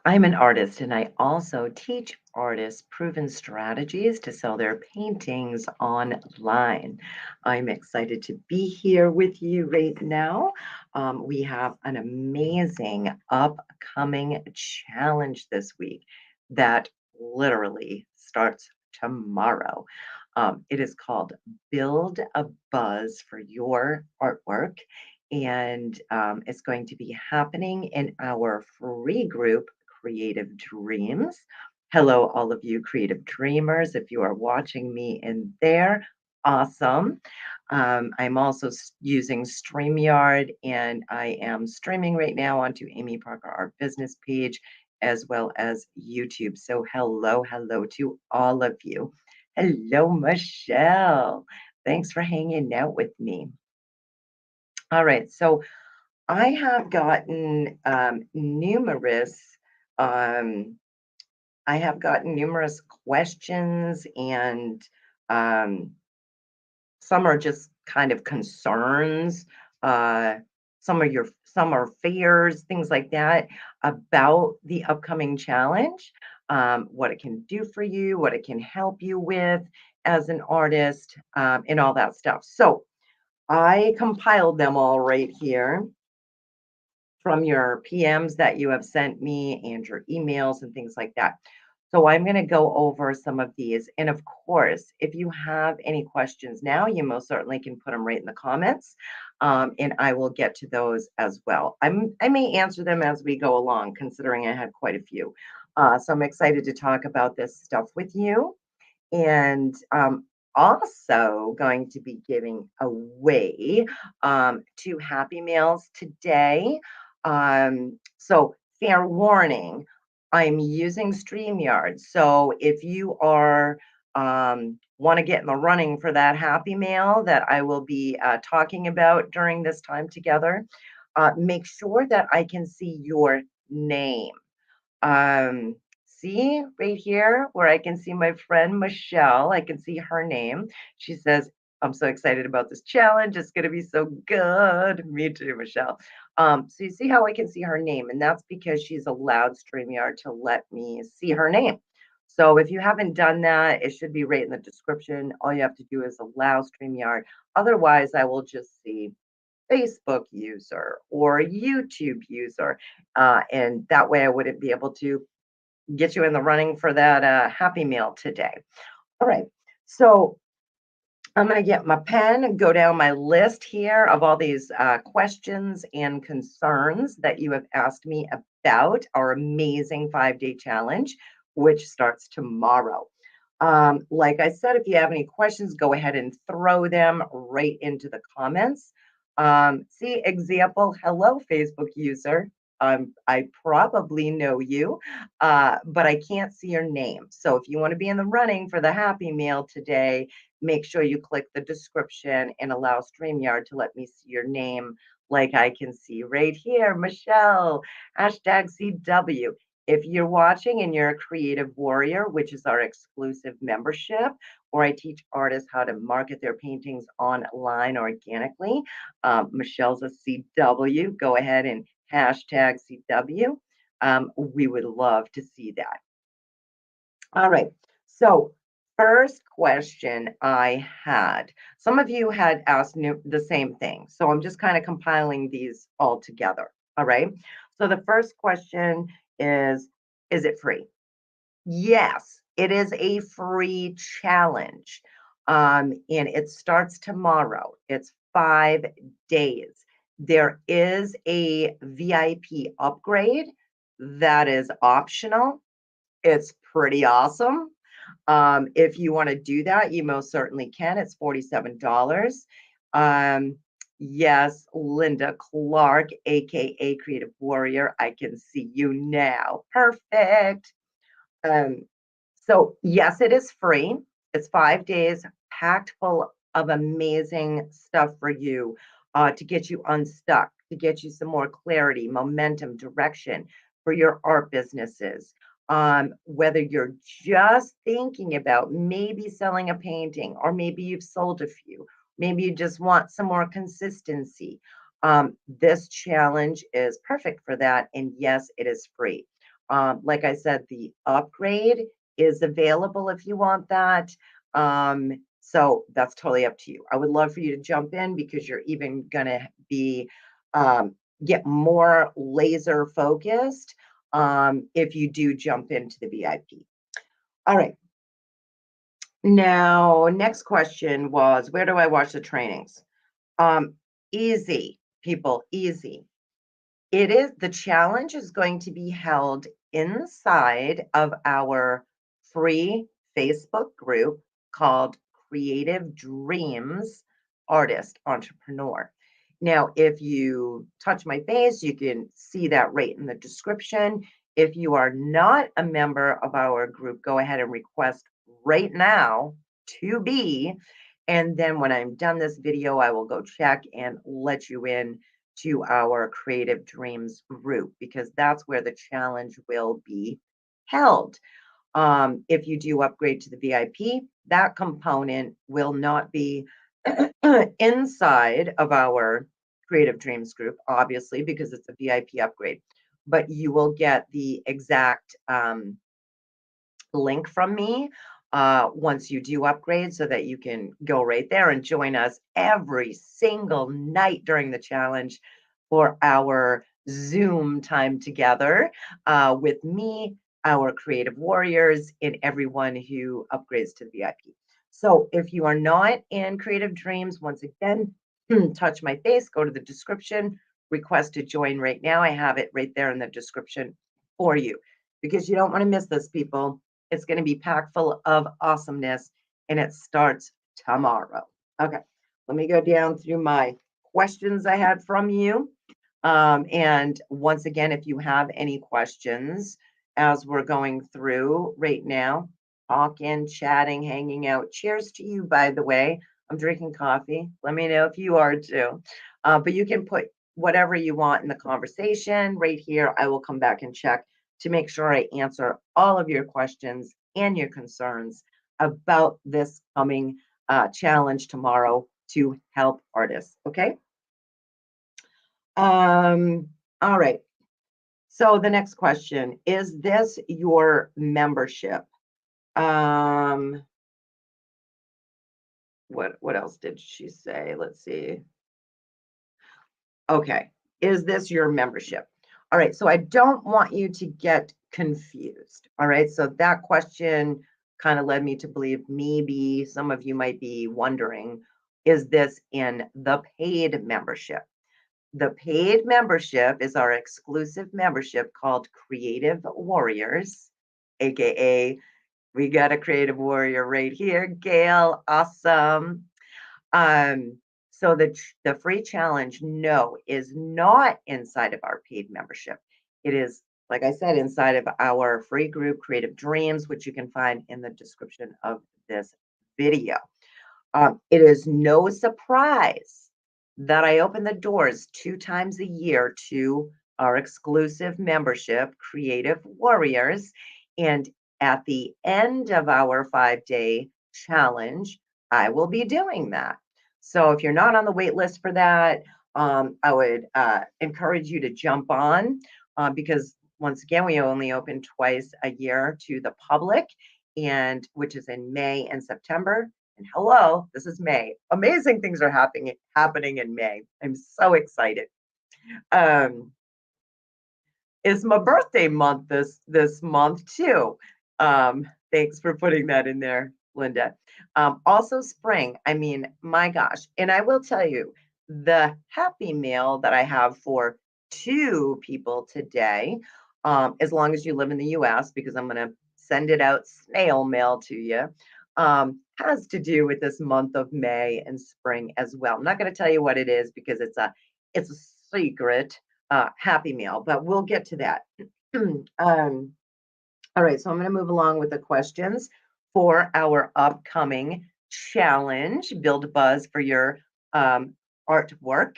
I'm an artist and I also teach artists proven strategies to sell their paintings online. I'm excited to be here with you right now. We have an amazing upcoming challenge this week that literally starts tomorrow. It is called Build a Buzz for Your Artwork, and it's going to be happening in our free group, Creative Dreams. Hello, all of you creative dreamers. If you are watching me in there, awesome. I'm also using StreamYard, and I am streaming right now onto Amy Parker Art Business page as well as YouTube. So hello, hello to all of you. Hello, Michelle. Thanks for hanging out with me. All right, so I have gotten um, I have gotten numerous questions, and um, some are just kind of concerns. Uh, some are fears, things like that about the upcoming challenge, what it can do for you, what it can help you with as an artist, and all that stuff. So I compiled them all right here from your PMs that you have sent me and your emails and things like that. So I'm going to go over some of these. And of course, if you have any questions now, you most certainly can put them right in the comments, and I will get to those as well. I may answer them as we go along, considering I had quite a few. So I'm excited to talk about this stuff with you. And also going to be giving away two Happy Meals today. So fair warning, I'm using StreamYard. So if you are want to get in the running for that Happy Meal that I will be talking about during this time together, make sure that I can see your name. Um, See right here where I can see my friend Michelle. I can see her name. She says, I'm so excited about this challenge. It's going to be so good. Me too, Michelle. So you see how I can see her name, and that's because she's allowed StreamYard to let me see her name. So if you haven't done that, it should be right in the description. All you have to do is allow StreamYard. Otherwise, I will just see Facebook user or YouTube user. And that way I wouldn't be able to get you in the running for that Happy Meal today. All right. So I'm going to get my pen and go down my list here of all these questions and concerns that you have asked me about our amazing 5-day challenge, which starts tomorrow. Like I said, if you have any questions, go ahead and throw them right into the comments. See, example, hello, Facebook user. I probably know you, but I can't see your name. So if you want to be in the running for the Happy Meal today, make sure you click the description and allow StreamYard to let me see your name like I can see right here, Michelle, hashtag CW. If you're watching and you're a creative warrior, which is our exclusive membership, where I teach artists how to market their paintings online organically, Michelle's a CW. Go ahead and hashtag CW. We would love to see that. All right. So, first question I had, some of you had asked the same thing. So, I'm just kind of compiling these all together. All right. So, the first question is it free? Yes, it is a free challenge. And it starts tomorrow. It's 5 days. There is a VIP upgrade that is optional. It's pretty awesome. If you want to do that, you most certainly can. It's $47. Um, yes, Linda Clark, aka Creative Warrior. I can see you now. Perfect. Um, so yes, it is free. It's 5 days, packed full of amazing stuff for you to get you unstuck, to get you some more clarity, momentum, direction for your art businesses. Whether you're just thinking about maybe selling a painting, or maybe you've sold a few, maybe you just want some more consistency. This challenge is perfect for that. And yes, it is free. Like I said, the upgrade is available if you want that. So that's totally up to you. I would love for you to jump in because you're even gonna be get more laser focused if you do jump into the VIP. All right. Now, next question was, where do I watch the trainings? Um, Easy, people, easy. It is the challenge is going to be held inside of our free Facebook group called Creative Dreams Artist Entrepreneur. Now, if you touch my face, you can see that right in the description. If you are not a member of our group, go ahead and request right now to be. And then when I'm done this video, I will go check and let you in to our Creative Dreams group because that's where the challenge will be held. If you do upgrade to the VIP, that component will not be inside of our Creative Dreams group, obviously, because it's a VIP upgrade. But you will get the exact link from me once you do upgrade so that you can go right there and join us every single night during the challenge for our Zoom time together with me, our creative warriors, and everyone who upgrades to the VIP. So if you are not in Creative Dreams, once again, touch my face, go to the description, request to join right now. I have it right there in the description for you because you don't want to miss this, people. It's going to be packed full of awesomeness, and it starts tomorrow. Okay, let me go down through my questions I had from you. And once again, if you have any questions as we're going through right now, talking, chatting, hanging out. Cheers to you, by the way. I'm drinking coffee. Let me know if you are too. But you can put whatever you want in the conversation right here. I will come back and check to make sure I answer all of your questions and your concerns about this coming challenge tomorrow to help artists. Okay. All right. So the next question, is this your membership? What else did she say? Let's see. Okay. Is this your membership? All right. So I don't want you to get confused. All right. So that question kind of led me to believe maybe some of you might be wondering, is this in the paid membership? The paid membership is our exclusive membership called Creative Warriors, AKA we got a creative warrior right here, Gail. Awesome. Um, so the free challenge, no, is not inside of our paid membership. It is, like I said, inside of our free group, Creative Dreams, which you can find in the description of this video. It is no surprise that I open the doors 2 times a year to our exclusive membership, Creative Warriors. And at the end of our 5-day challenge, I will be doing that. So if you're not on the wait list for that, I would encourage you to jump on because once again, we only open twice a year to the public, and which is in May and September. And hello, this is May. Amazing things are happening in May. I'm so excited. Um, it's my birthday month this month too. Thanks for putting that in there, Linda. Also spring. I mean, my gosh. And I will tell you, the happy meal that I have for 2 people today, as long as you live in the US, because I'm going to send it out snail mail to you, has to do with this month of May and spring as well. I'm not going to tell you what it is because it's a secret happy meal, but we'll get to that. All right, so I'm going to move along with the questions for our upcoming challenge, Build a Buzz for your artwork.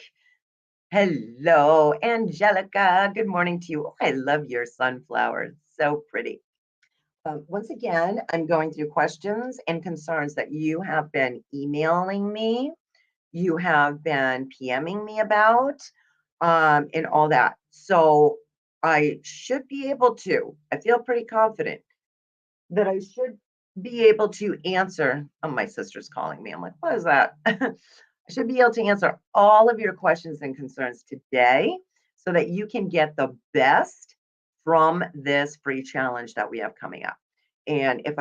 Hello, Angelica. Good morning to you. Oh, I love your sunflower. So pretty. Once again, I'm going through questions and concerns that you have been emailing me, you have been PMing me about, and all that. So I should be able to, I feel pretty confident that I should be able to answer. Oh, my sister's calling me. I'm like, what is that? I should be able to answer all of your questions and concerns today so that you can get the best from this free challenge that we have coming up. And if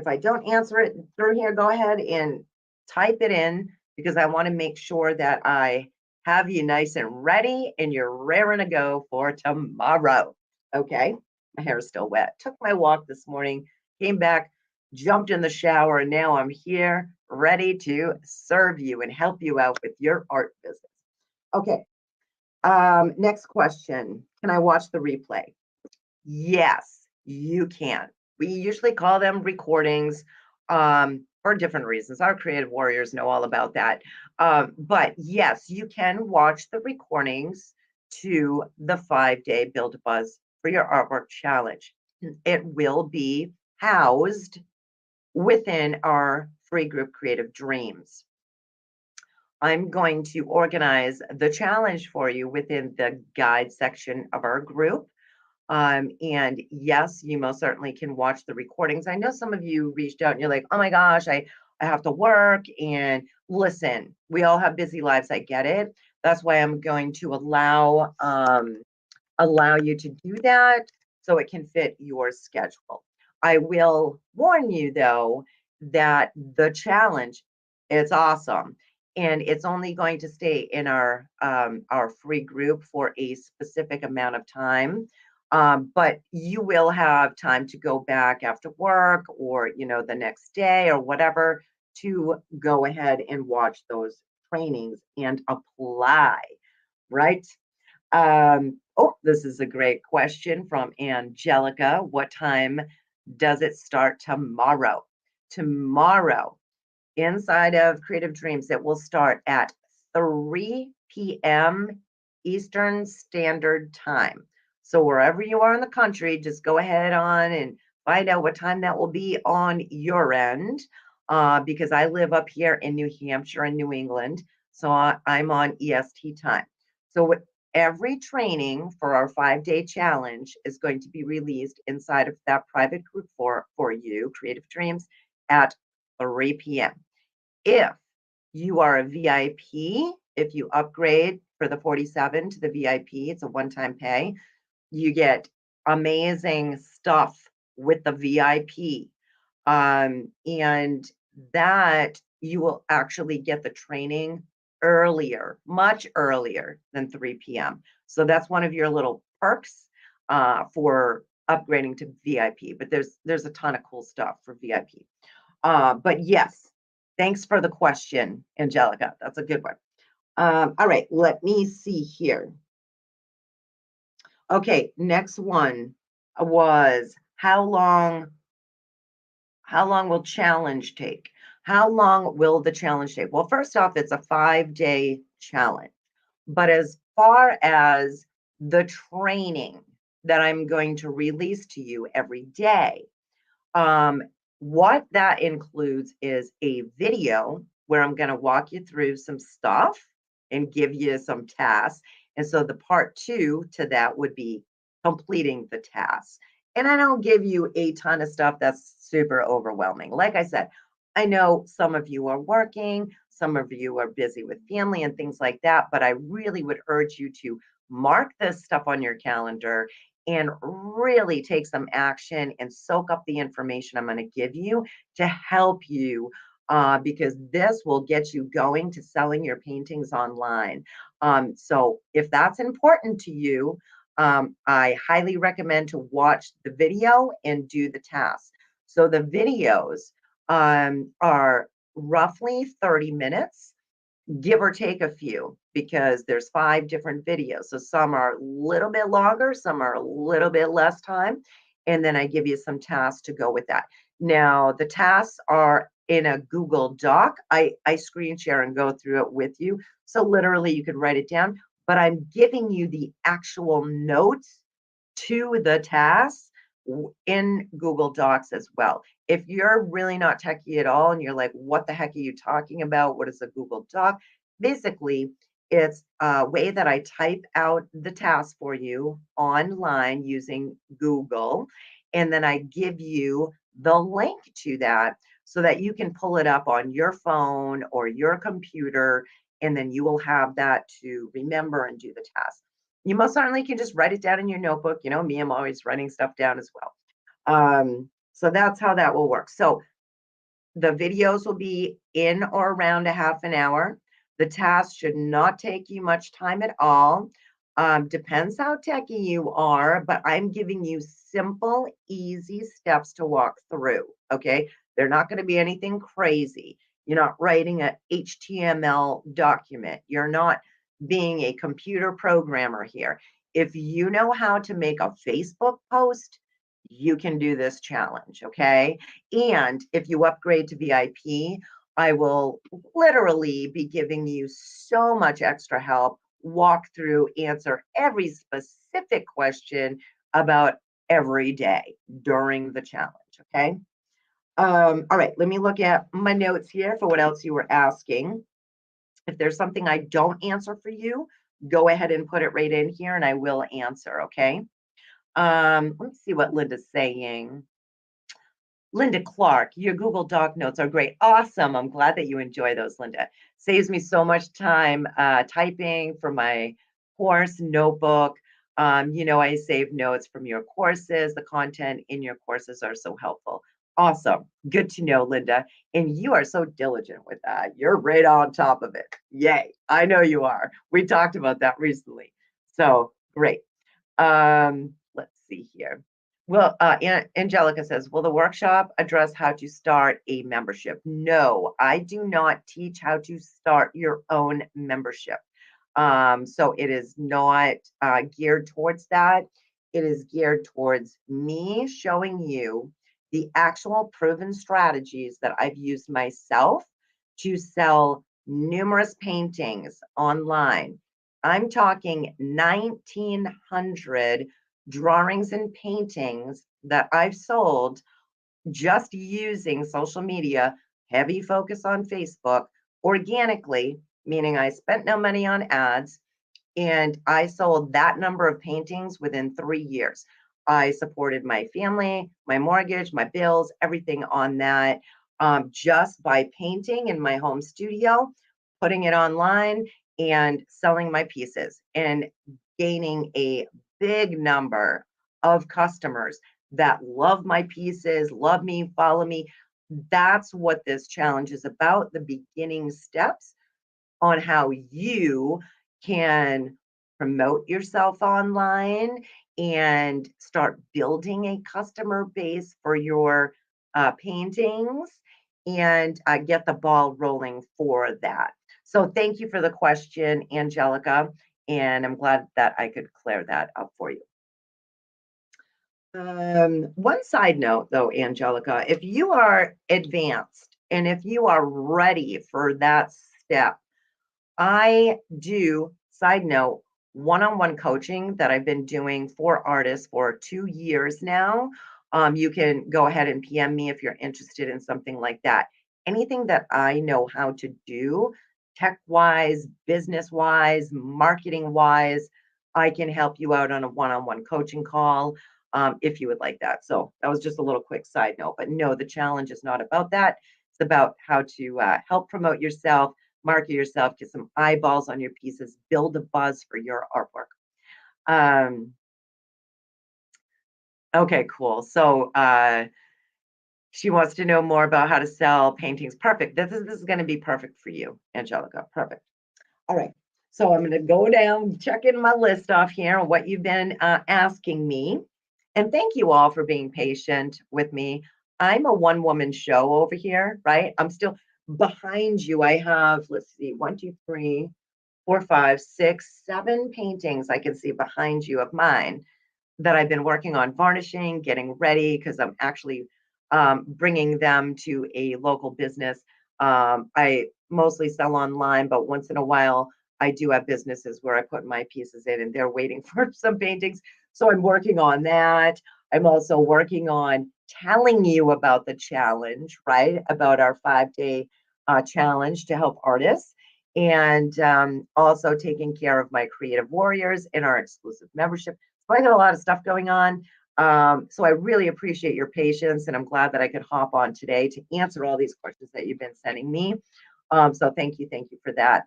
I don't answer it through here, go ahead and type it in because I want to make sure that I have you nice and ready and you're raring to go for tomorrow. Okay. My hair is still wet. Took my walk this morning, came back, jumped in the shower, and now I'm here ready to serve you and help you out with your art business. Okay. Next question. Can I watch the replay? Yes, you can. We usually call them recordings for different reasons. Our creative warriors know all about that. But yes, you can watch the recordings to the 5-day Build a Buzz for your artwork challenge. It will be housed within our free group Creative Dreams. I'm going to organize the challenge for you within the guide section of our group. And yes, you most certainly can watch the recordings. I know some of you reached out and you're like, oh my gosh, I have to work. And listen, we all have busy lives. I get it. That's why I'm going to allow you to do that so it can fit your schedule. I will warn you though that the challenge is awesome and it's only going to stay in our free group for a specific amount of time. But you will have time to go back after work or the next day or whatever to go ahead and watch those trainings and apply, right? Oh, this is a great question from Angelica. What time does it start tomorrow? Tomorrow, inside of Creative Dreams, it will start at 3 p.m. Eastern Standard Time. So wherever you are in the country, just go ahead on and find out what time that will be on your end. Because I live up here in New Hampshire and New England, so I'm on EST time. So every training for our 5-day challenge is going to be released inside of that private group for you, Creative Dreams, at 3 p.m. If you are a VIP, if you upgrade for the 47 to the VIP, it's a one-time pay. You get amazing stuff with the VIP. And that you will actually get the training earlier, much earlier than 3 p.m. So that's one of your little perks for upgrading to VIP. But there's a ton of cool stuff for VIP. But yes, thanks for the question, Angelica. That's a good one. All right, let me see here. Okay, next one was how long will challenge take? How long will the challenge take? Well, first off, it's a 5-day challenge. But as far as the training that I'm going to release to you every day, what that includes is a video where I'm going to walk you through some stuff and give you some tasks. And so the part 2 to that would be completing the task. And I don't give you a ton of stuff that's super overwhelming. Like I said, I know some of you are working, some of you are busy with family and things like that, but I really would urge you to mark this stuff on your calendar and really take some action and soak up the information I'm going to give you to help you because this will get you going to selling your paintings online. So if that's important to you, I highly recommend to watch the video and do the task. So the videos are roughly 30 minutes, give or take a few, because there's 5 different videos. So some are a little bit longer, some are a little bit less time. And then I give you some tasks to go with that. Now, the tasks are in a Google Doc. I screen share and go through it with you. So literally you could write it down, but I'm giving you the actual notes to the tasks in Google Docs as well. If you're really not techie at all and you're like, what the heck are you talking about? What is a Google Doc? Basically, It's a way that I type out the task for you online using Google, and then I give you the link to that so that you can pull it up on your phone or your computer, and then you will have that to remember and do the task. You most certainly can just write it down in your notebook. You know me, I'm always writing stuff down as well. So that's how that will work. So the videos will be in or around a half an hour. The task should not take you much time at all. Depends how techy you are, but I'm giving you simple, easy steps to walk through. Okay. They're not going to be anything crazy. You're not writing a HTML document. You're not being a computer programmer here. If you know how to make a Facebook post, you can do this challenge. Okay. And if you upgrade to VIP, I will literally be giving you so much extra help, walk through, answer every specific question about every day during the challenge. Okay. All right. Let me look at my notes here for what else you were asking. If there's something I don't answer for you, go ahead and put it right in here and I will answer. Okay. Let's see what Linda's saying. Linda Clark, your Google Doc notes are great. Awesome. I'm glad that you enjoy those, Linda. Saves me so much time typing for my course notebook. I save notes from your courses. The content in your courses are so helpful. Awesome. Good to know, Linda. And you are so diligent with that. You're right on top of it. Yay. I know you are. We talked about that recently. So great. Let's see here. Well, Angelica says, will the workshop address how to start a membership? No, I do not teach how to start your own membership. So it is not geared towards that. It is geared towards me showing you the actual proven strategies that I've used myself to sell numerous paintings online. I'm talking 1,900 drawings and paintings that I've sold just using social media, heavy focus on Facebook, organically, meaning I spent no money on ads, and I sold that number of paintings within 3 years. I supported my family, my mortgage, my bills, everything on that, just by painting in my home studio, putting it online, and selling my pieces and gaining a big number of customers that love my pieces, love me, follow me. That's what this challenge is about, the beginning steps on how you can promote yourself online and start building a customer base for your paintings and get the ball rolling for that. So thank you for the question, Angelica, and I'm glad that I could clear that up for you. One side note though, Angelica, if you are advanced and if you are ready for that step, I do, side note, one-on-one coaching that I've been doing for artists for 2 years now. You can go ahead and PM me if you're interested in something like that. Anything that I know how to do, tech-wise, business-wise, marketing-wise, I can help you out on a one-on-one coaching call if you would like that. So that was just a little quick side note. But no, the challenge is not about that. It's about how to help promote yourself, market yourself, get some eyeballs on your pieces, build a buzz for your artwork. Okay, cool. So she wants to know more about how to sell paintings. Perfect. This is going to be perfect for you, Angelica. Perfect. All right. So I'm going to go down, check in my list off here on what you've been asking me. And thank you all for being patient with me. I'm a one-woman show over here, right? I'm still behind you. I have, let's see, 1, 2, 3, 4, 5, 6, 7 paintings I can see behind you of mine that I've been working on varnishing, getting ready, because I'm actually bringing them to a local business. I mostly sell online, but once in a while, I do have businesses where I put my pieces in and they're waiting for some paintings. So I'm working on that. I'm also working on telling you about the challenge, right? About our 5-day challenge to help artists. and also taking care of my creative warriors in our exclusive membership. So I got a lot of stuff going on. So I really appreciate your patience, and I'm glad that I could hop on today to answer all these questions that you've been sending me. So thank you for that.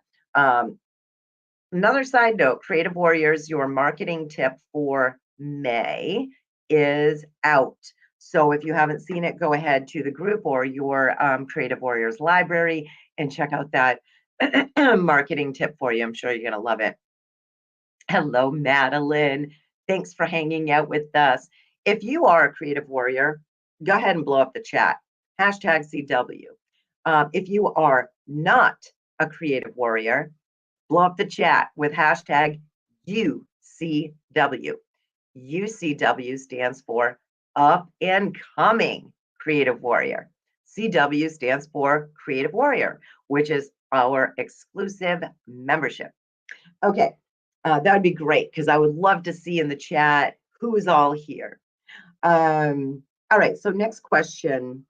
Another side note, Creative Warriors, your marketing tip for May is out. So if you haven't seen it, go ahead to the group or your Creative Warriors library and check out that marketing tip for you. I'm sure you're going to love it. Hello, Madeline. Thanks for hanging out with us. If you are a creative warrior, go ahead and blow up the chat. Hashtag CW. If you are not a creative warrior, blow up the chat with hashtag UCW. UCW stands for Up and Coming Creative Warrior. CW stands for Creative Warrior, which is our exclusive membership. Okay, that would be great because I would love to see in the chat who's all here. All right, so next question.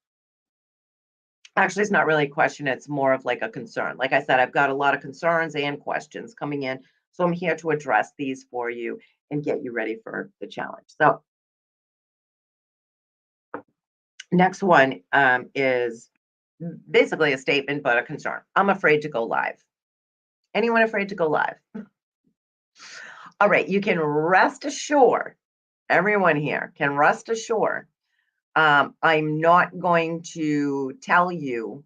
Actually, it's not really a question. It's more of like a concern. Like I said, I've got a lot of concerns and questions coming in. So I'm here to address these for you and get you ready for the challenge. So next one is basically a statement, but a concern. I'm afraid to go live. Anyone afraid to go live? All right, you can rest assured, everyone here can rest assured, I'm not going to tell you,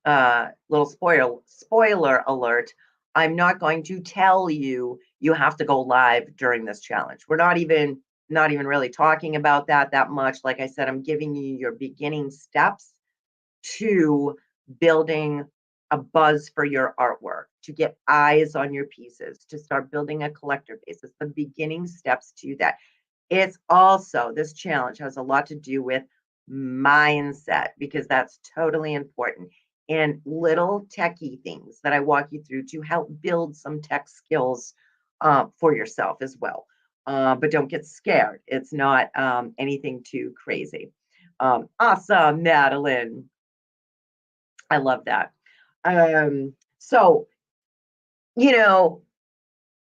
little spoiler alert, I'm not going to tell you you have to go live during this challenge. We're not even really talking about that much. Like I said, I'm giving you your beginning steps to building a buzz for your artwork, to get eyes on your pieces, to start building a collector base. It's the beginning steps to that. It's also, this challenge has a lot to do with mindset because that's totally important, and little techie things that I walk you through to help build some tech skills for yourself as well. But don't get scared. It's not anything too crazy. Awesome, Madeline. I love that. So, you know,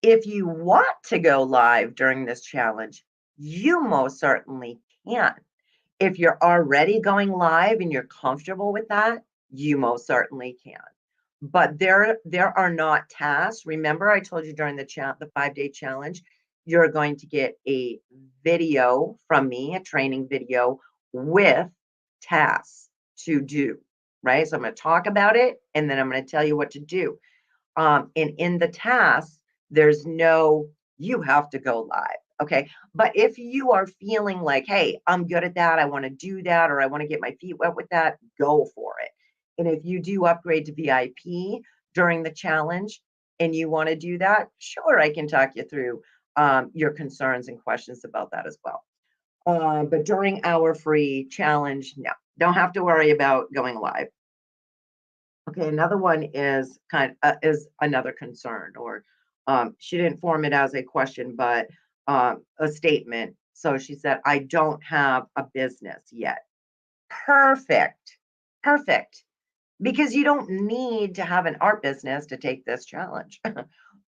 if you want to go live during this challenge, you most certainly can. If you're already going live and you're comfortable with that, you most certainly can. But there are not tasks. Remember, I told you during the 5-day challenge, you're going to get a video from me, a training video with tasks to do, right? So I'm going to talk about it and then I'm going to tell you what to do. And in the tasks, there's no, you have to go live. Okay. But if you are feeling like, hey, I'm good at that, I want to do that, or I want to get my feet wet with that, go for it. And if you do upgrade to VIP during the challenge and you want to do that, sure, I can talk you through your concerns and questions about that as well. But during our free challenge, no, don't have to worry about going live. Okay, another one is is another concern, or she didn't form it as a question, but a statement. So she said, I don't have a business yet. Perfect. Perfect. Because you don't need to have an art business to take this challenge.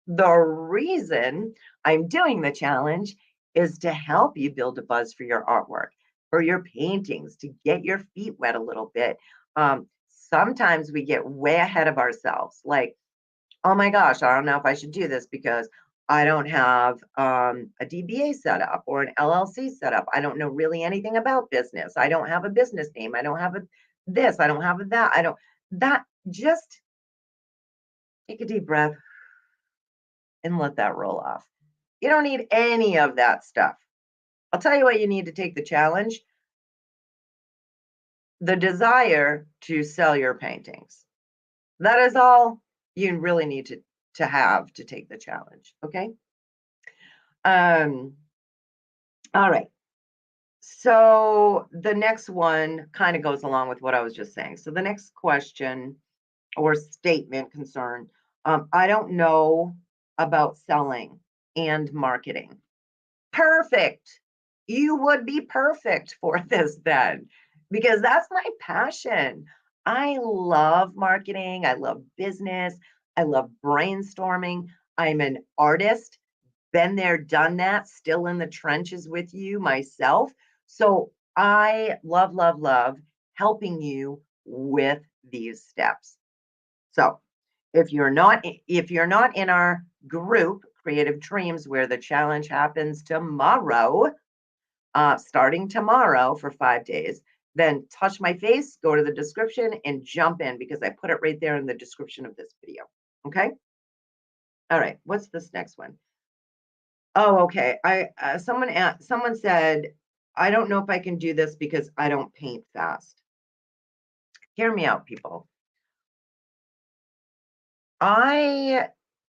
The reason I'm doing the challenge is to help you build a buzz for your artwork, for your paintings, to get your feet wet a little bit. Sometimes we get way ahead of ourselves, like, oh my gosh, I don't know if I should do this because I don't have a DBA set up or an LLC set up. I don't know really anything about business. I don't have a business name. I don't have this. I don't have that. I don't, that, just take a deep breath and let that roll off. You don't need any of that stuff. I'll tell you what you need to take the challenge: the desire to sell your paintings. That is all you really need to have to take the challenge. Okay. All right. So the next one kind of goes along with what I was just saying. So the next question or statement, concern, I don't know about selling and marketing. Perfect. You would be perfect for this then, because that's my passion. I love marketing. I love business. I love brainstorming. I'm an artist, been there, done that, still in the trenches with you myself. So I love, love, love helping you with these steps. So if you're not in our group, Creative Dreams, where the challenge happens tomorrow, starting tomorrow for 5 days, then touch my face, go to the description, and jump in because I put it right there in the description of this video. Okay. All right. What's this next one? Oh, okay. Someone said, I don't know if I can do this because I don't paint fast. Hear me out, people. I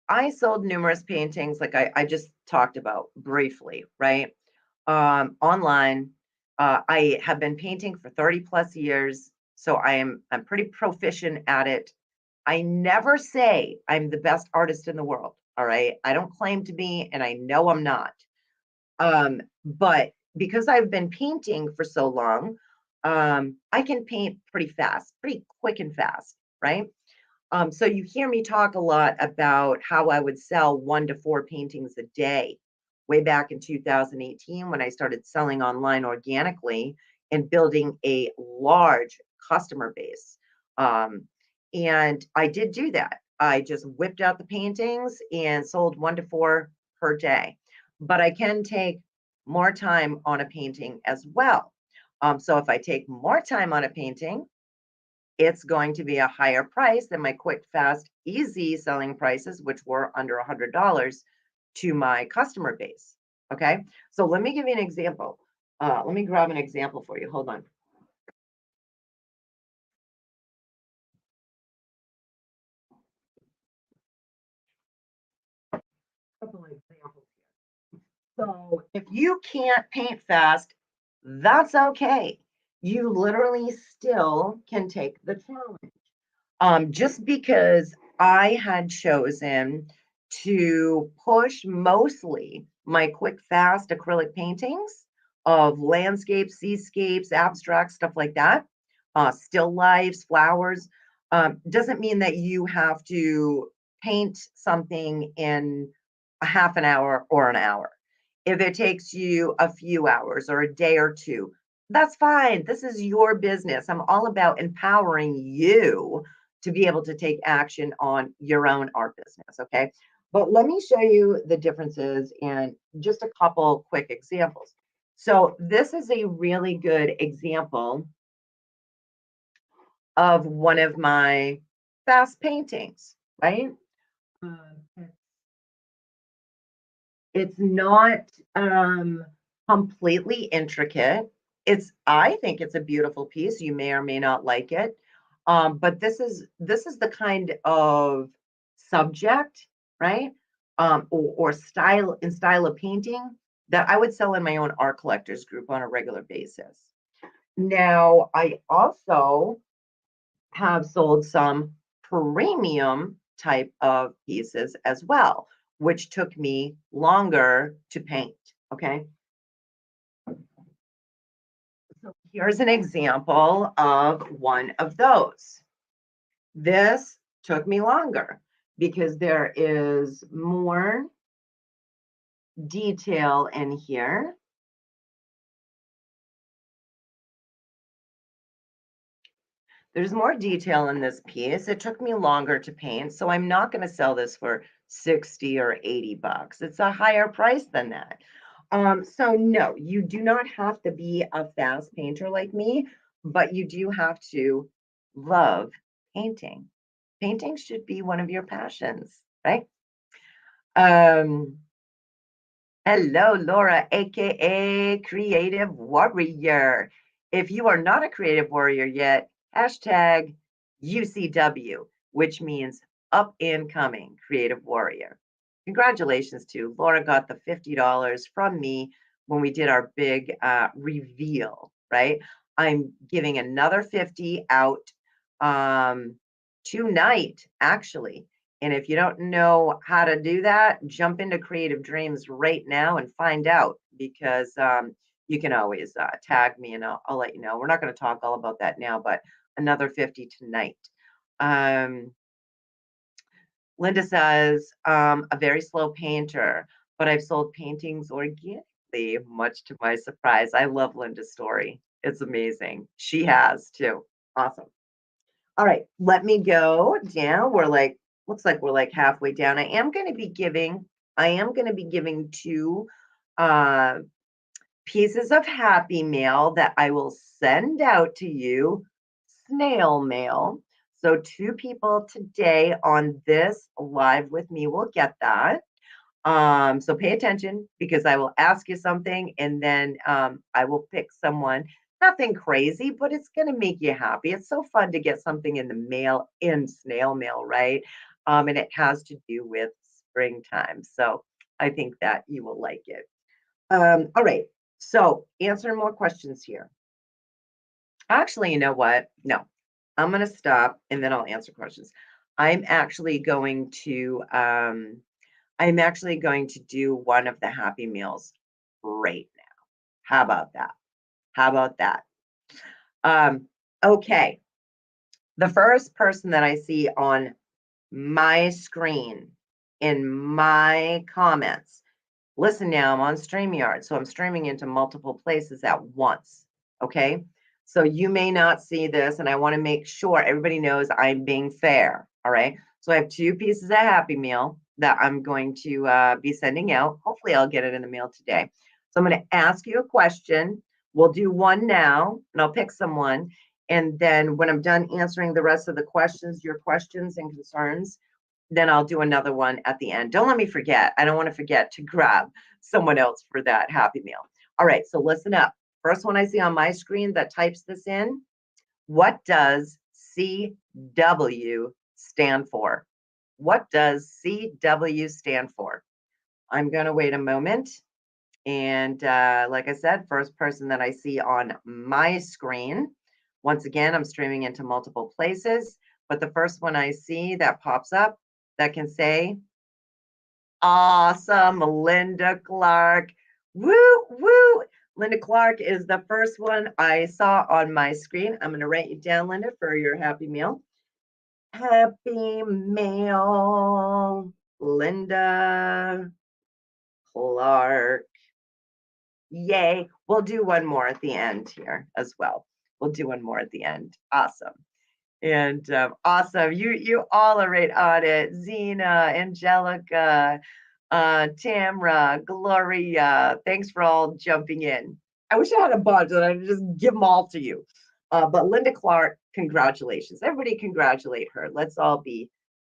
I sold numerous paintings, like I just talked about briefly, right? Online. I have been painting for 30 plus years, so I'm pretty proficient at it. I never say I'm the best artist in the world. All right. I don't claim to be, and I know I'm not. But because I've been painting for so long, I can paint pretty fast, pretty quick and fast, right? So you hear me talk a lot about how I would sell 1 to 4 paintings a day way back in 2018 when I started selling online organically and building a large customer base. Um, and I did do that. I just whipped out the paintings and sold 1 to 4 per day. But I can take more time on a painting as well. So if I take more time on a painting, it's going to be a higher price than my quick, fast, easy selling prices, which were under $100 to my customer base. Okay. So let me give you an example. Let me grab an example for you. Hold on. Couple of examples. So if you can't paint fast, that's okay. You literally still can take the challenge. Just because I had chosen to push mostly my quick, fast acrylic paintings of landscapes, seascapes, abstract stuff like that, still lifes, flowers, doesn't mean that you have to paint something in a half an hour or an hour. If it takes you a few hours or a day or two, that's fine. This is your business. I'm all about empowering you to be able to take action on your own art business. Okay. But let me show you the differences and just a couple quick examples. So, this is a really good example of one of my fast paintings, right? Um, it's not completely intricate. I think it's a beautiful piece. You may or may not like it. But this is the kind of subject, right? Or style of painting that I would sell in my own art collectors group on a regular basis. Now, I also have sold some premium type of pieces as well, which took me longer to paint. Okay. So here's an example of one of those. This took me longer because there is more detail in here. There's more detail in this piece. It took me longer to paint, so I'm not going to sell this for 60 or 80 bucks. It's a higher price than that. So no, you do not have to be a fast painter like me, but you do have to love painting. Painting should be one of your passions, right? Um, Hello, Laura, aka Creative Warrior. If you are not a creative warrior yet, hashtag UCW, which means up and coming creative warrior. Congratulations to Laura, got the $50 from me when we did our big reveal, right? I'm giving another 50 out tonight, actually. And if you don't know how to do that, jump into Creative Dreams right now and find out because you can always tag me and I'll let you know. We're not going to talk all about that now, but another 50 tonight. Um, Linda says, a very slow painter, but I've sold paintings organically, much to my surprise. I love Linda's story. It's amazing. She has too. Awesome. All right, let me go down. Looks like we're like halfway down. I am going to be giving two uh, pieces of Happy Mail that I will send out to you, snail mail. So two people today on this live with me will get that. So pay attention because I will ask you something and then I will pick someone. Nothing crazy, but it's going to make you happy. It's so fun to get something in the mail, in snail mail, right? And it has to do with springtime. So I think that you will like it. All right. So answer more questions here. Actually, you know what? No, I'm going to stop and then I'll answer questions. I'm actually going to I'm actually going to do one of the Happy Meals right now. How about that? How about that? Um, okay. The first person that I see on my screen in my comments. Listen now, I'm on StreamYard, so I'm streaming into multiple places at once. Okay. So you may not see this, and I want to make sure everybody knows I'm being fair. All right. So I have two pieces of Happy Meal that I'm going to be sending out. Hopefully, I'll get it in the mail today. So I'm going to ask you a question. We'll do one now, and I'll pick someone. And then when I'm done answering the rest of the questions, your questions and concerns, then I'll do another one at the end. Don't let me forget. I don't want to forget to grab someone else for that Happy Meal. All right, so listen up. First one I see on my screen that types this in. What does CW stand for? What does CW stand for? I'm going to wait a moment. And like I said, first person that I see on my screen. Once again, I'm streaming into multiple places, but the first one I see that pops up that can say, awesome, Linda Clark. Woo, woo. Linda Clark is the first one I saw on my screen. I'm going to write you down, Linda, for your Happy Meal. Happy Meal, Linda Clark. Yay. We'll do one more at the end here as well. We'll do one more at the end. Awesome. And awesome. You all are right on it. Zena, Angelica, Tamra, Gloria. Thanks for all jumping in. I wish I had a bunch and I'd just give them all to you. But Linda Clark, congratulations. Everybody congratulate her. Let's all be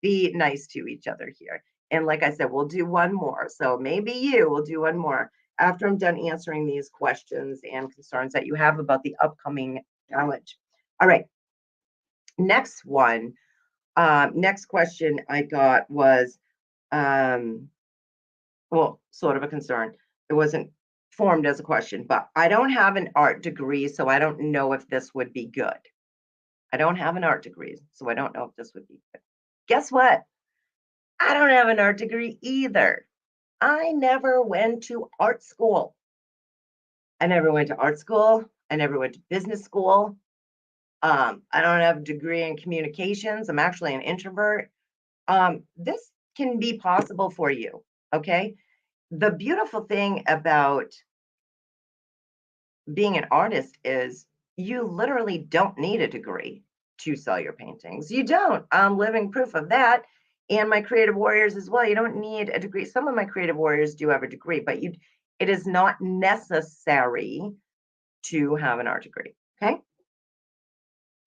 nice to each other here. And like I said, we'll do one more. So maybe you will do one more after I'm done answering these questions and concerns that you have about the upcoming challenge. All right. Next one. Next question I got was, well, sort of a concern. It wasn't formed as a question, but I don't have an art degree, so I don't know if this would be good. I don't have an art degree, so I don't know if this would be good. Guess what? I don't have an art degree either. I never went to art school. I never went to art school. I never went to business school. I don't have a degree in communications. I'm actually an introvert. This can be possible for you. Okay. The beautiful thing about being an artist is you literally don't need a degree to sell your paintings. You don't. I'm living proof of that. And my creative warriors as well. You don't need a degree. Some of my creative warriors do have a degree, but it is not necessary to have an art degree. Okay.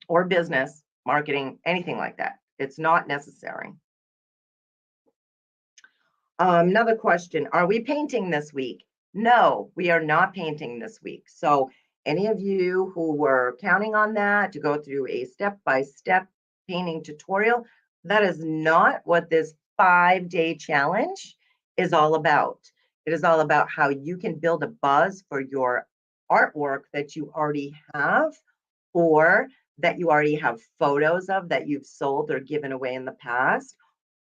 Or business, marketing, anything like that. It's not necessary. Another question. Are we painting this week? No, we are not painting this week. So any of you who were counting on that to go through a step-by-step painting tutorial, that is not what this 5-day challenge is all about. It is all about how you can build a buzz for your artwork that you already have or that you already have photos of that you've sold or given away in the past,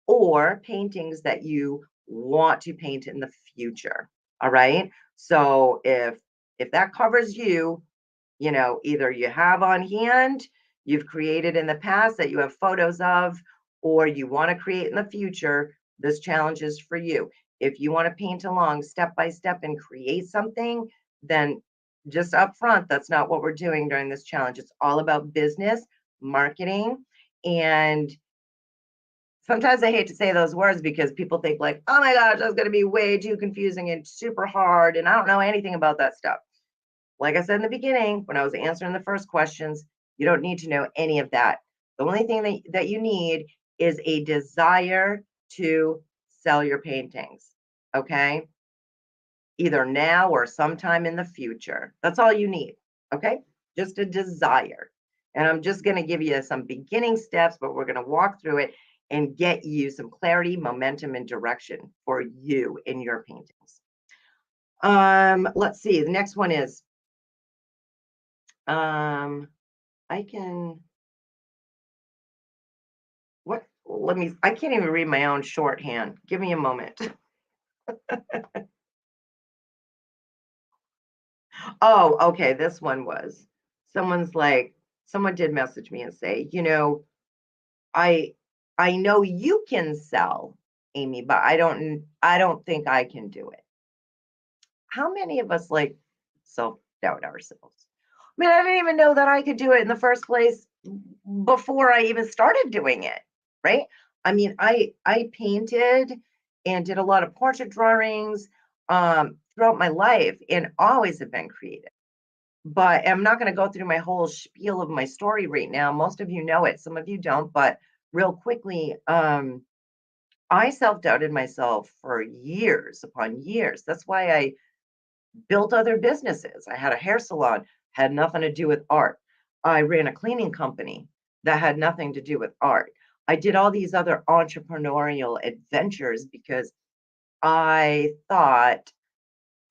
or paintings that you want to paint in the future. All right. So if that covers you, you know, either you have on hand, you've created in the past that you have photos of, or you want to create in the future, this challenge is for you. If you want to paint along step by step and create something, then just up front, that's not what we're doing during this challenge. It's all about business, marketing, and sometimes I hate to say those words because people think like, oh my gosh, that's going to be way too confusing and super hard. And I don't know anything about that stuff. Like I said in the beginning, when I was answering the first questions, you don't need to know any of that. The only thing that you need is a desire to sell your paintings. Okay. Either now or sometime in the future. That's all you need. Okay. Just a desire. And I'm just going to give you some beginning steps, but we're going to walk through it and get you some clarity, momentum, and direction for you in your paintings. Let's see. The next one is I can what let me I can't even read my own shorthand. Give me a moment. Oh, okay. This one was someone's like someone did message me and say, I I know you can sell, Amy, but I don't think I can do it. How many of us like self-doubt ourselves? I mean, I didn't even know that I could do it in the first place before I even started doing it, right? I mean, I painted and did a lot of portrait drawings throughout my life and always have been creative. But I'm not going to go through my whole spiel of my story right now. Most of you know it, some of you don't, but real quickly, I self-doubted myself for years upon years. That's why I built other businesses. I had a hair salon, had nothing to do with art. I ran a cleaning company that had nothing to do with art. I did all these other entrepreneurial adventures because I thought,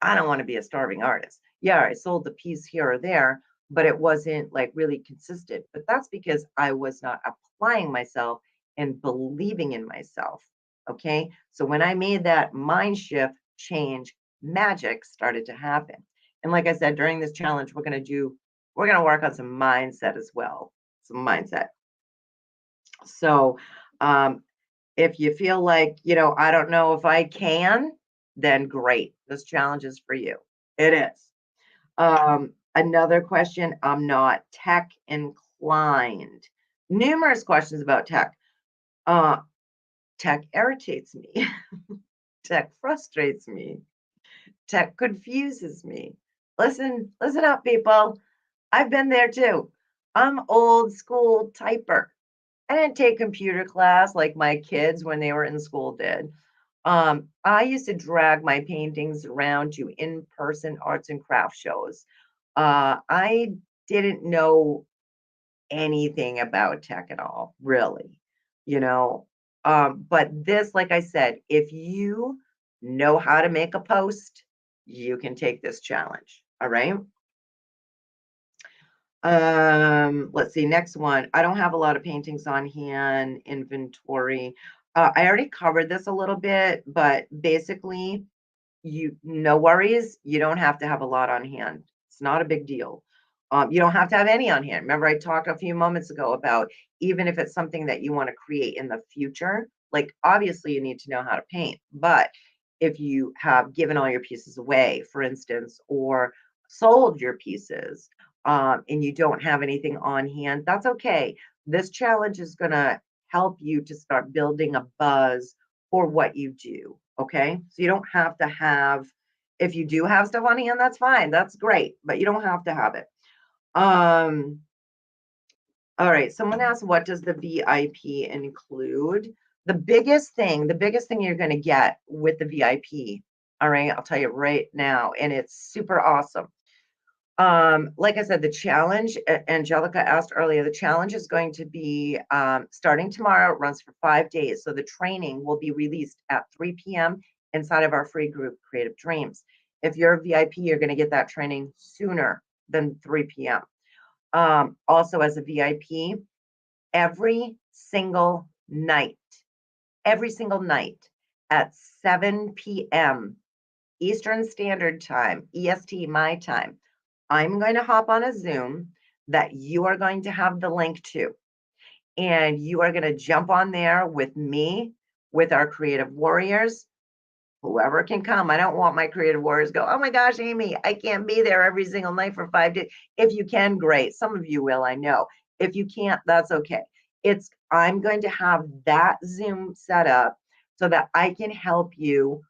I don't want to be a starving artist. Yeah, I sold the piece here or there, but it wasn't like really consistent. But that's because I was not applying myself and believing in myself. Okay. So when I made that mind shift change, magic started to happen. And like I said, during this challenge, we're going to work on some mindset as well. Some mindset. So if you feel like, I don't know if I can, then great. This challenge is for you. It is. Another question, I'm not tech inclined. Numerous questions about tech. Uh, Tech irritates me. Tech frustrates me. Tech confuses me. Listen up, people. I've been there too. I'm old school typer. I didn't take computer class like my kids when they were in school did. I used to drag my paintings around to in-person arts and craft shows. I didn't know anything about tech at all, really, you know. But this, like I said, if you know how to make a post, you can take this challenge. All right. Let's see, next one. I don't have a lot of paintings on hand, inventory. I already covered this a little bit, but basically, no worries. You don't have to have a lot on hand. It's not a big deal. You don't have to have any on hand. Remember, I talked a few moments ago about even if it's something that you want to create in the future, like obviously you need to know how to paint, but if you have given all your pieces away, for instance, or sold your pieces, and you don't have anything on hand, that's okay. This challenge is going to help you to start building a buzz for what you do. Okay. So you don't have to have, if you do have stuff on hand, that's fine. That's great, but you don't have to have it. Um, all right. Someone asked, what does the VIP include? The biggest thing you're going to get with the VIP. All right. I'll tell you right now. And it's super awesome. Like I said, the challenge, Angelica asked earlier, the challenge is going to be starting tomorrow. It runs for 5 days. So the training will be released at 3 p.m. inside of our free group, Creative Dreams. If you're a VIP, you're going to get that training sooner than 3 p.m. Also, as a VIP, every single night, every single night at 7 p.m. Eastern Standard Time, EST, my time, I'm going to hop on a Zoom that you are going to have the link to. and you are going to jump on there with me, with our creative warriors. Whoever can come. I don't want my creative warriors go, oh my gosh, Amy, I can't be there every single night for 5 days. If you can, great. Some of you will, I know. If you can't, that's okay. I'm going to have that Zoom set up so that I can help you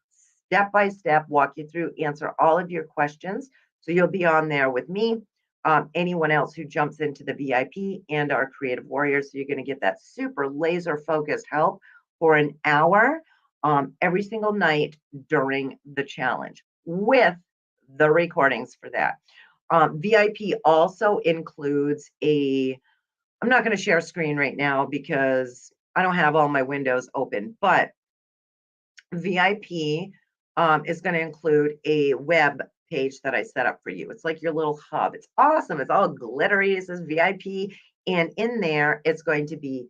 step by step, walk you through, answer all of your questions. So you'll be on there with me, anyone else who jumps into the VIP and our creative warriors. So you're going to get that super laser focused help for an hour every single night during the challenge with the recordings for that. VIP also includes I'm not going to share screen right now because I don't have all my windows open, but VIP is going to include a web page that I set up for you. It's like your little hub. It's awesome. It's all glittery. It says VIP. And in there, it's going to be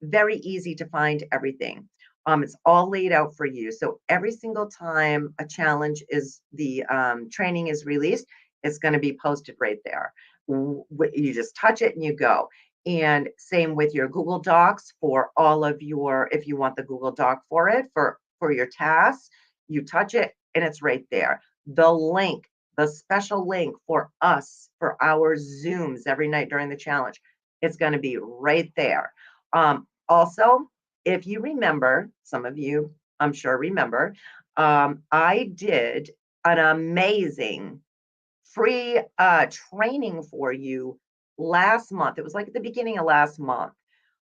very easy to find everything. It's all laid out for you. So every single time a challenge the training is released, it's going to be posted right there. You just touch it and you go. And same with your Google Docs for all of if you want the Google Doc for it, for your tasks, you touch it and it's right there. The link, the special link for us, for our Zooms every night during the challenge, it's going to be right there. Also, if you remember, some of you, I'm sure remember, I did an amazing free training for you last month. It was like at the beginning of last month.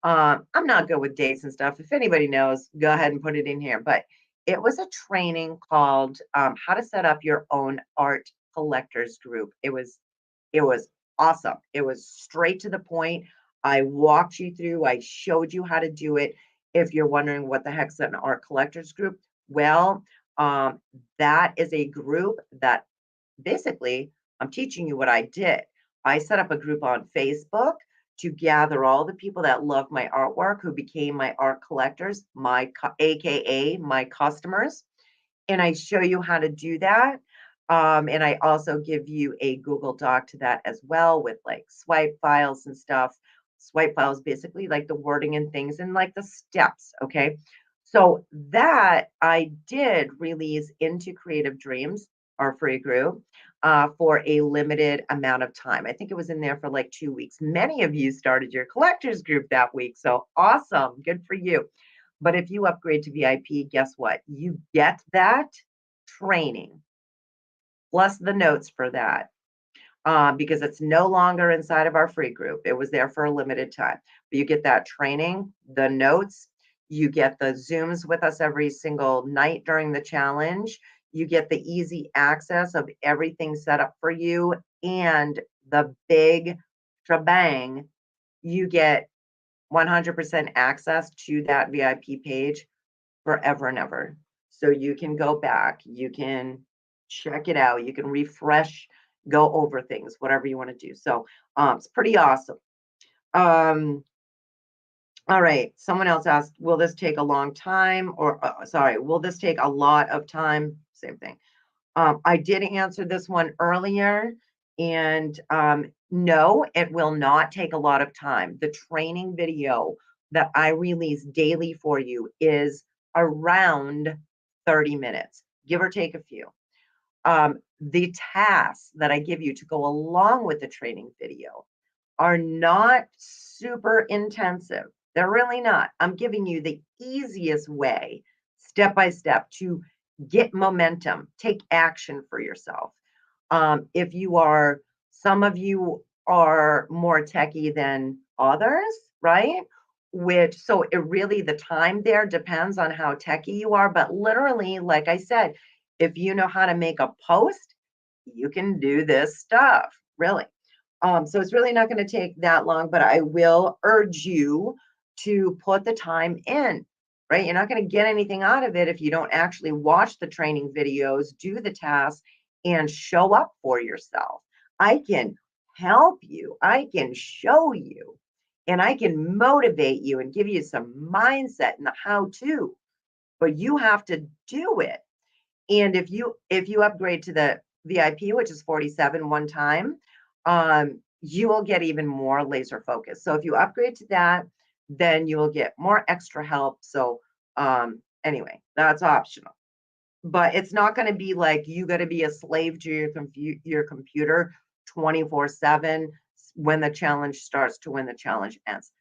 I'm not good with dates and stuff. If anybody knows, go ahead and put it in here. But it was a training called How to Set Up Your Own Art Collectors Group. It was awesome. It was straight to the point. I walked you through. I showed you how to do it. If you're wondering what the heck's an art collectors group, well, that is a group that basically I'm teaching you what I did. I set up a group on Facebook to gather all the people that love my artwork, who became my art collectors, AKA my customers. And I show you how to do that. And I also give you a Google Doc to that as well with like swipe files and stuff. Swipe files, basically like the wording and things and like the steps. Okay. So that I did release into Creative Dreams, our free group, for a limited amount of time. I think it was in there for like 2 weeks. Many of you started your collectors group that week. So awesome. Good for you. But if you upgrade to VIP, guess what? You get that training plus the notes for that because it's no longer inside of our free group. It was there for a limited time. But you get that training, the notes, you get the Zooms with us every single night during the challenge. You get the easy access of everything set up for you. And the big shebang, you get 100% access to that VIP page forever and ever. So you can go back, you can check it out, you can refresh, go over things, whatever you want to do. So it's pretty awesome. All right, someone else asked, will this take a long time? Or sorry, will this take a lot of time? Same thing. I did answer this one earlier, and no, it will not take a lot of time. The training video that I release daily for you is around 30 minutes, give or take a few. The tasks that I give you to go along with the training video are not super intensive. They're really not. I'm giving you the easiest way, step by step, to get momentum, take action for yourself. If you are, some of you are more techie than others, right? So it really, the time there depends on how techie you are. But literally, like I said, if you know how to make a post, you can do this stuff, really. So it's really not going to take that long, but I will urge you to put the time in, right? You're not going to get anything out of it if you don't actually watch the training videos, do the tasks, and show up for yourself. I can help you, I can show you, and I can motivate you and give you some mindset and the how to, but you have to do it. And if you upgrade to the VIP, which is 47 one time, you will get even more laser focus. So if you upgrade to that, then you will get more extra help. So anyway, that's optional. But it's not going to be like you got to be a slave to your computer 24/7 when the challenge starts to when the challenge ends.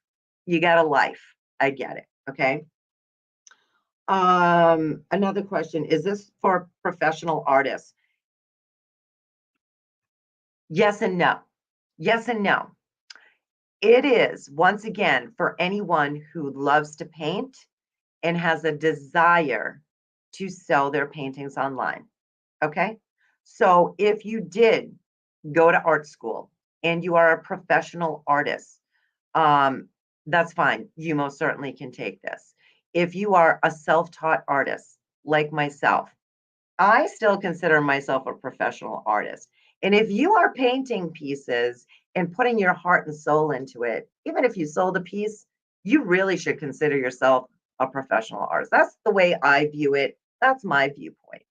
You got a life. I get it. Okay. Another question, is this for professional artists? Yes and no. Yes and no. It is, once again, for anyone who loves to paint and has a desire to sell their paintings online. Okay. So if you did go to art school and you are a professional artist, um, that's fine. You most certainly can take this. If you are a self taught artist like myself, I still consider myself a professional artist. And if you are painting pieces and putting your heart and soul into it, even if you sold a piece, you really should consider yourself a professional artist. That's the way I view it. That's my viewpoint.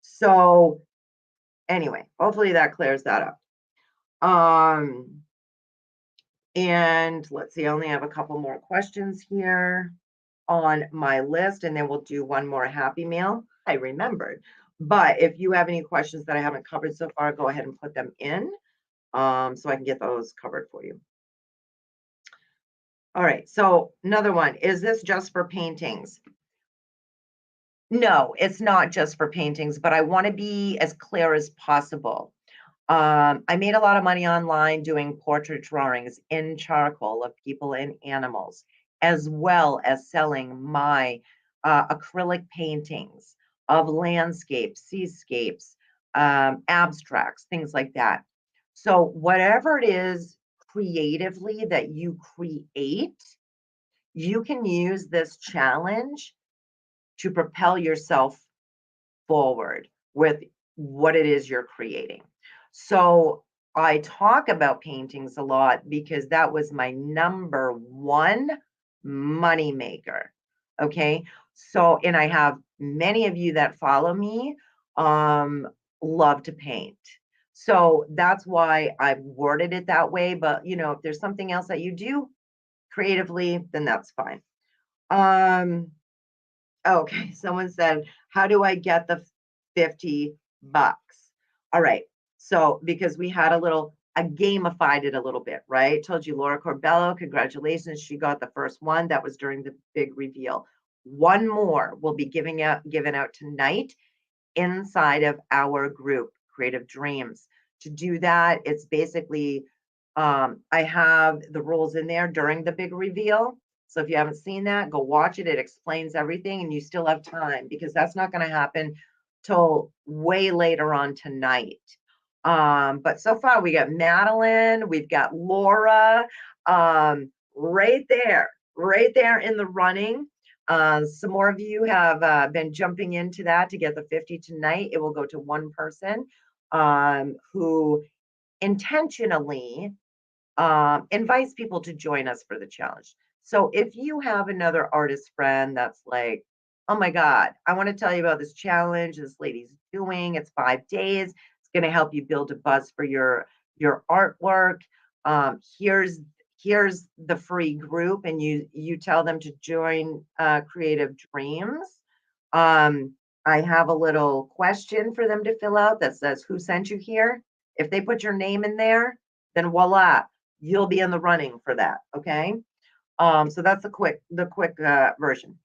So, anyway, hopefully that clears that up. And let's see, I only have a couple more questions here on my list, and then we'll do one more Happy Meal. I remembered. But if you have any questions that I haven't covered so far, go ahead and put them in so I can get those covered for you. All right, so another one, is this just for paintings? No, it's not just for paintings, but I want to be as clear as possible. I made a lot of money online doing portrait drawings in charcoal of people and animals, as well as selling my acrylic paintings of landscapes, seascapes, abstracts, things like that. So, whatever it is creatively that you create, you can use this challenge to propel yourself forward with what it is you're creating. So I talk about paintings a lot because that was my number one money maker. Okay. So, and I have many of you that follow me um, love to paint. So that's why I've worded it that way. But, if there's something else that you do creatively, then that's fine. Okay, someone said, how do I get the 50 bucks? All right. So because we had I gamified it a little bit, right? Told you Laura Corbello, congratulations. She got the first one. That was during the big reveal. One more will be given out tonight inside of our group, Creative Dreams. To do that, it's basically I have the rules in there during the big reveal. So if you haven't seen that, go watch it. It explains everything, and you still have time because that's not going to happen till way later on tonight. But so far we got Madeline, we've got Laura, right there in the running. Some more of you have been jumping into that to get the 50 tonight. It will go to one person who intentionally invites people to join us for the challenge. So if you have another artist friend that's like, oh my God, I want to tell you about this challenge this lady's doing. It's 5 days. It's going to help you build a buzz for your artwork. Here's the free group, and you tell them to join Creative Dreams. I have a little question for them to fill out that says, who sent you here? If they put your name in there, then voila, you'll be in the running for that. Okay. So that's the quick version.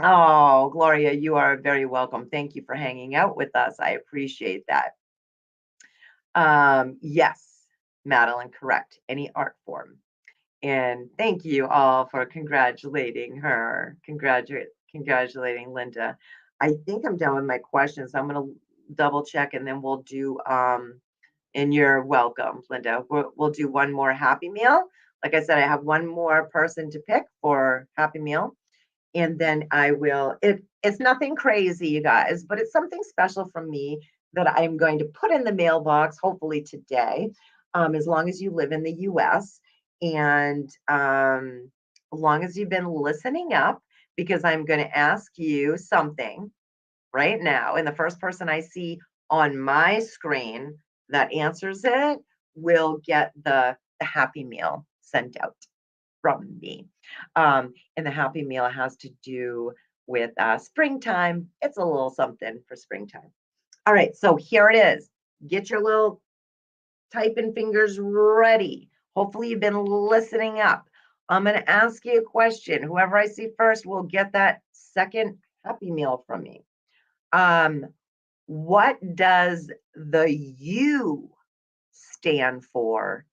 Oh, Gloria, you are very welcome. Thank you for hanging out with us. I appreciate that. Yes, Madeline, correct. Any art form. And thank you all for congratulating her. Congratulating Linda. I think I'm done with my questions. I'm going to double check and then we'll do and you're welcome, Linda. We'll do one more Happy Meal. Like I said, I have one more person to pick for Happy Meal. And then I will, it's nothing crazy, you guys, but it's something special from me that I'm going to put in the mailbox, hopefully today, as long as you live in the US. And as long as you've been listening up, because I'm going to ask you something right now. And the first person I see on my screen that answers it will get the Happy Meal sent out. from me. And the Happy Meal has to do with springtime. It's a little something for springtime. All right, so here it is. Get your little typing fingers ready. Hopefully, you've been listening up. I'm going to ask you a question. Whoever I see first will get that second Happy Meal from me. What does the U stand for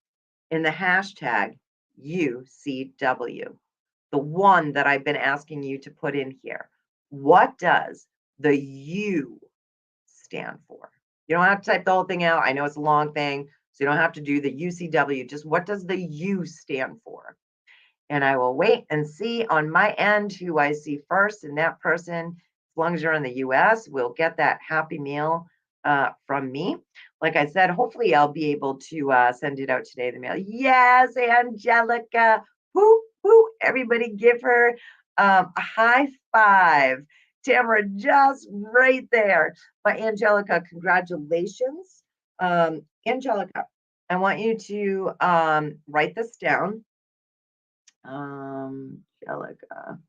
in the hashtag UCW? The one that I've been asking you to put in here. What does the U stand for? You don't have to type the whole thing out. I know it's a long thing, so you don't have to do the UCW. Just what does the U stand for? And I will wait and see on my end who I see first. And that person, as long as you're in the US, will get that Happy Meal from me. Like I said, hopefully I'll be able to send it out today, the mail. Yes, Angelica. Whoo, whoo. Everybody give her a high five. Tamara, just right there. But Angelica, congratulations. Angelica, I want you to write this down. Angelica.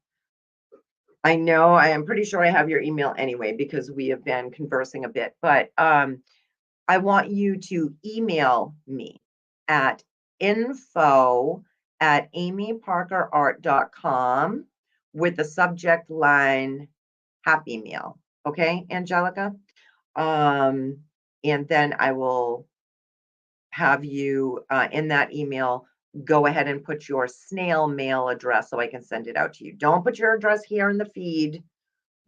I know, I am pretty sure I have your email anyway because we have been conversing a bit, but I want you to email me at info@amyparkerart.com with the subject line Happy Meal. Okay, Angelica? And then I will have you in that email go ahead and put your snail mail address so I can send it out to you. Don't put your address here in the feed.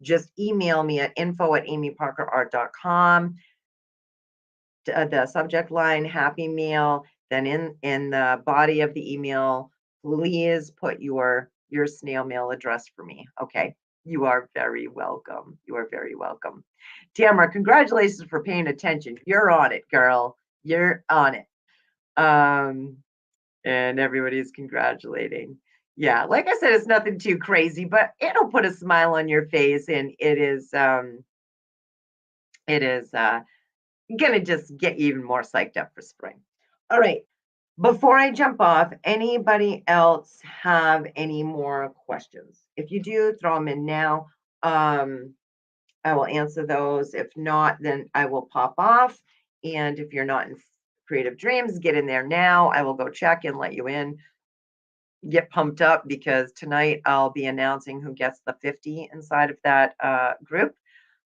Just email me at info@amyparkerart.com. The subject line, Happy Meal. Then in the body of the email, please put your snail mail address for me. Okay. You are very welcome. You are very welcome. Tamara, congratulations for paying attention. You're on it, girl. You're on it. And everybody's congratulating. Yeah, like I said, it's nothing too crazy, but it'll put a smile on your face, and it is gonna just get you even more psyched up for spring. All right. Before I jump off, anybody else have any more questions? If you do, throw them in now. I will answer those. If not, then I will pop off. And if you're not in Creative Dreams, get in there now. I will go check and let you in. Get pumped up because tonight I'll be announcing who gets the 50 inside of that group.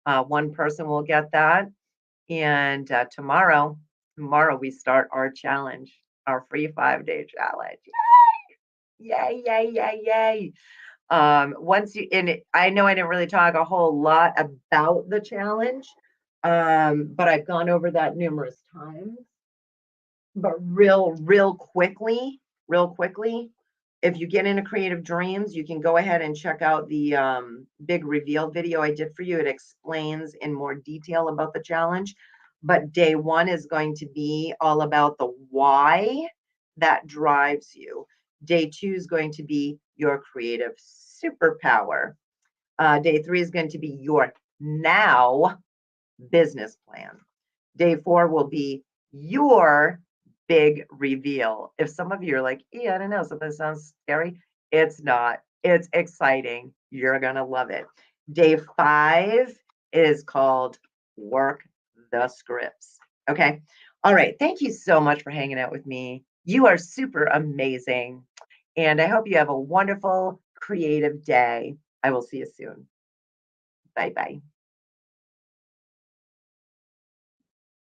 One person will get that. And tomorrow we start our challenge, our free 5-day challenge. Yay, yay, yay, yay. Once you in it, I know I didn't really talk a whole lot about the challenge, but I've gone over that numerous times. But real quickly, if you get into Creative Dreams, you can go ahead and check out the big reveal video I did for you. It explains in more detail about the challenge. But day one is going to be all about the why that drives you. Day two is going to be your creative superpower. Day three is going to be your now business plan. Day four will be your big reveal. If some of you are like, yeah, I don't know, something sounds scary. It's not. It's exciting. You're going to love it. Day 5 is called Work the Scripts. Okay. All right. Thank you so much for hanging out with me. You are super amazing. And I hope you have a wonderful, creative day. I will see you soon. Bye-bye.